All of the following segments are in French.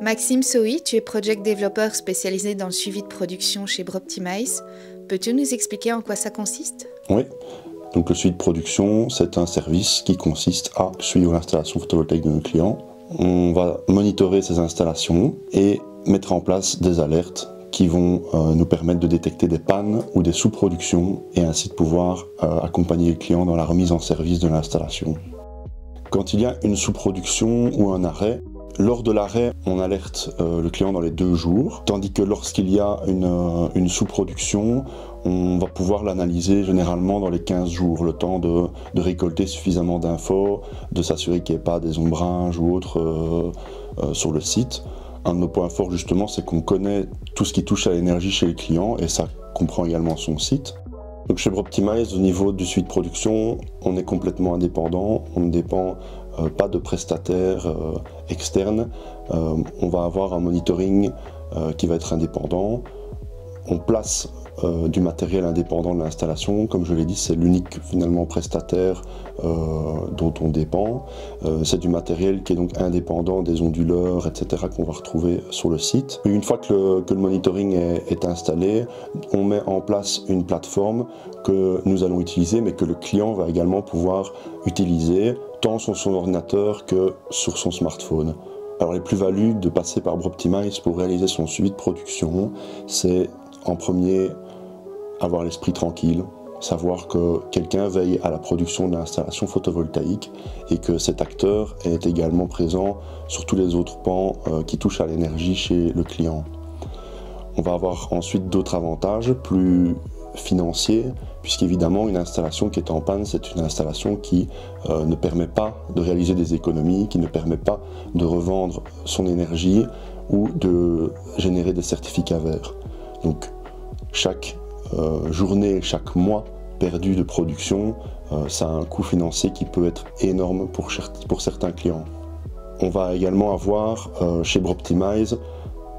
Maxime Sohi, tu es project developer spécialisé dans le suivi de production chez Broptimize. Peux-tu nous expliquer en quoi ça consiste? Oui, donc le suivi de production, c'est un service qui consiste à suivre l'installation photovoltaïque de nos clients. On va monitorer ces installations et mettre en place des alertes qui vont nous permettre de détecter des pannes ou des sous-productions et ainsi de pouvoir accompagner le client dans la remise en service de l'installation. Quand il y a une sous-production ou un arrêt, lors de l'arrêt, on alerte le client dans les 2 jours, tandis que lorsqu'il y a une sous-production, on va pouvoir l'analyser généralement dans les 15 jours, le temps de récolter suffisamment d'infos, de s'assurer qu'il n'y ait pas des ombrages ou autres sur le site. Un de nos points forts justement, c'est qu'on connaît tout ce qui touche à l'énergie chez le client et ça comprend également son site. Donc chez Broptimize, au niveau du suivi de production, on est complètement indépendant, on ne dépend pas de prestataires externes. On va avoir un monitoring qui va être indépendant. On place du matériel indépendant de l'installation. Comme je l'ai dit, c'est l'unique finalement prestataire dont on dépend. C'est du matériel qui est donc indépendant des onduleurs, etc. qu'on va retrouver sur le site. Et une fois que le monitoring est installé, on met en place une plateforme que nous allons utiliser, mais que le client va également pouvoir utiliser tant sur son ordinateur que sur son smartphone. Alors les plus-values de passer par Broptimize pour réaliser son suivi de production, c'est en premier avoir l'esprit tranquille, savoir que quelqu'un veille à la production de l'installation photovoltaïque et que cet acteur est également présent sur tous les autres pans qui touchent à l'énergie chez le client. On va avoir ensuite d'autres avantages plus financiers, puisqu'évidemment une installation qui est en panne, c'est une installation qui ne permet pas de réaliser des économies, qui ne permet pas de revendre son énergie ou de générer des certificats verts. Donc chaque journée, chaque mois perdu de production, ça a un coût financier qui peut être énorme pour certains clients. On va également avoir chez Broptimize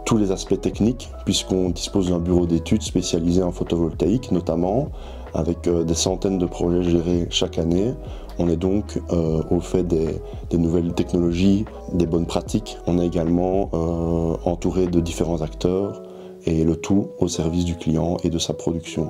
tous les aspects techniques, puisqu'on dispose d'un bureau d'études spécialisé en photovoltaïque notamment, avec des centaines de projets gérés chaque année. On est donc au fait des nouvelles technologies, des bonnes pratiques. On est également entouré de différents acteurs et le tout au service du client et de sa production.